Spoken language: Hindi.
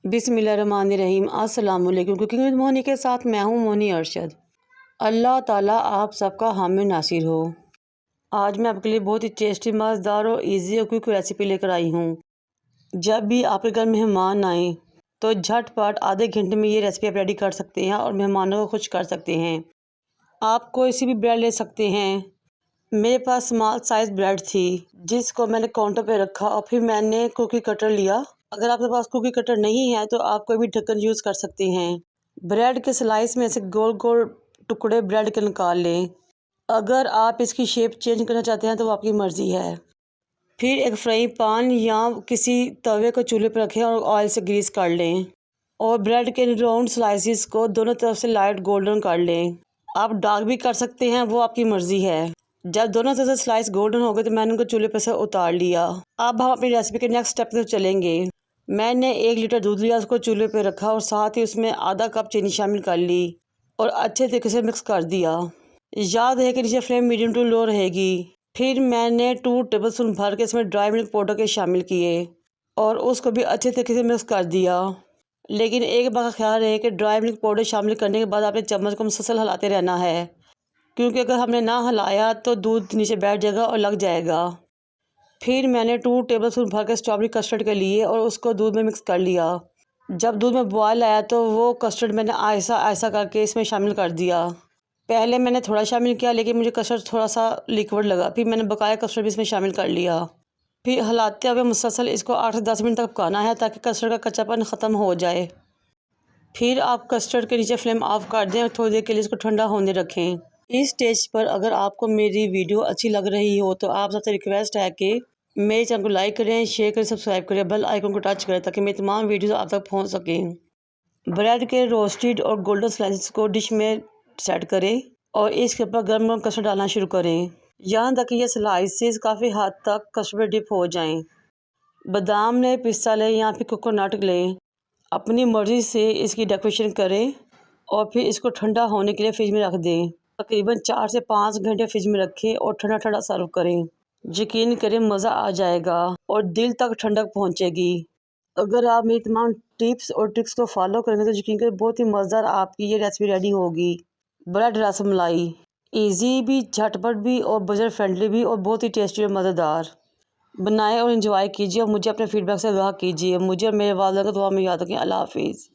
बिस्मिल्लाहिर्रहमानिर्रहीम। अस्सलाम वालेकुम। कुकिंग विद मोनी के साथ मैं हूँ मोनी अरशद। अल्लाह ताला आप सबका हामी नासिर हो। आज मैं आपके लिए बहुत ही टेस्टी, मज़ेदार और इजी और क्विक रेसिपी लेकर आई हूँ। जब भी आपके घर मेहमान आए तो झटपट आधे घंटे में ये रेसिपी आप रेडी कर सकते हैं और मेहमानों को खुश कर सकते हैं। आप कोई सी भी ब्रेड ले सकते हैं। मेरे पास स्मॉल साइज़ ब्रेड थी जिसको मैंने काउंटर पे रखा और फिर मैंने कुकी कटर लिया। अगर आपके पास कुकी कटर नहीं है तो आप कोई भी ढक्कन यूज़ कर सकते हैं। ब्रेड के स्लाइस में से गोल गोल टुकड़े ब्रेड के निकाल लें। अगर आप इसकी शेप चेंज करना चाहते हैं तो वो आपकी मर्ज़ी है। फिर एक फ्राई पैन या किसी तवे को चूल्हे पर रखें और ऑयल से ग्रीस कर लें और ब्रेड के राउंड स्लाइसिस को दोनों तरफ से लाइट गोल्डन कर लें। आप डार्क भी कर सकते हैं, वो आपकी मर्ज़ी है। जब दोनों तरफ से स्लाइस गोल्डन हो गए तो मैंने उनको चूल्हे पर से उतार लिया। अब हम अपनी रेसिपी के नेक्स्ट स्टेप पर चलेंगे। मैंने 1 लीटर दूध लिया, उसको चूल्हे पे रखा और साथ ही उसमें आधा कप चीनी शामिल कर ली और अच्छे तरीके से मिक्स कर दिया। याद है कि नीचे फ्लेम मीडियम टू लो रहेगी। फिर मैंने 2 टेबलस्पून भर के इसमें ड्राई मिल्क पाउडर के शामिल किए और उसको भी अच्छे तरीके से मिक्स कर दिया। लेकिन एक बात का ख्याल रहे कि ड्राई मिल्क पाउडर शामिल करने के बाद आपने चम्मच को मुसलसल हिलाते रहना है, क्योंकि अगर हमने ना हिलाया तो दूध नीचे बैठ जाएगा और लग जाएगा। फिर मैंने 2 टेबलस्पून भर के स्ट्रॉबेरी कस्टर्ड के लिए और उसको दूध में मिक्स कर लिया। जब दूध में बॉयल आया तो वो कस्टर्ड मैंने ऐसा ऐसा करके इसमें शामिल कर दिया। पहले मैंने थोड़ा शामिल किया लेकिन मुझे कस्टर्ड थोड़ा सा लिक्विड लगा। फिर मैंने बकाया कस्टर्ड भी इसमें शामिल कर लिया। फिर हिलाते हुए मुसलसल इसको 8 से 10 मिनट तक पकाना है ताकि कस्टर्ड का कच्चापन ख़त्म हो जाए। फिर आप कस्टर्ड के नीचे फ्लेम ऑफ कर दें और थोड़ी देर के लिए इसको ठंडा होने रखें। इस स्टेज पर अगर आपको मेरी वीडियो अच्छी लग रही हो तो आप सबसे रिक्वेस्ट है कि मेरे चैनल को लाइक करें, शेयर करें, सब्सक्राइब करें, बेल आइकन को टच करें ताकि मेरी तमाम वीडियोस आप तक पहुंच सकें। ब्रेड के रोस्टेड और गोल्डन स्लाइसेस को डिश में सेट करें और इसके ऊपर गर्म गर्म कस्टर्ड डालना शुरू करें, यहाँ तक कि ये स्लाइसेस काफ़ी हद तक कस्टर्ड में डिप हो जाएं। बादाम लें, पिस्ता लें या फिर कोकोनट लें, अपनी मर्ज़ी से इसकी डेकोरेशन करें और फिर इसको ठंडा होने के लिए फ्रिज में रख दें। तकरीबन 4 से 5 घंटे फ्रिज में रखें और ठंडा ठंडा सर्व करें। यकीन करें मज़ा आ जाएगा और दिल तक ठंडक पहुंचेगी। अगर आप मेरी तमाम टिप्स और ट्रिक्स को फॉलो करेंगे तो यकीन करें बहुत ही मज़ेदार आपकी ये रेसिपी रेडी होगी। ब्रेड रसमलाई इजी भी, झटपट भी और बजट फ्रेंडली भी और बहुत ही टेस्टी और मज़ेदार। बनाएं और एंजॉय कीजिए और मुझे अपने फीडबैक से आगाह कीजिए। मुझे और मेरे वालिदैन को दुआ में याद रखें। अल्लाह हाफिज़।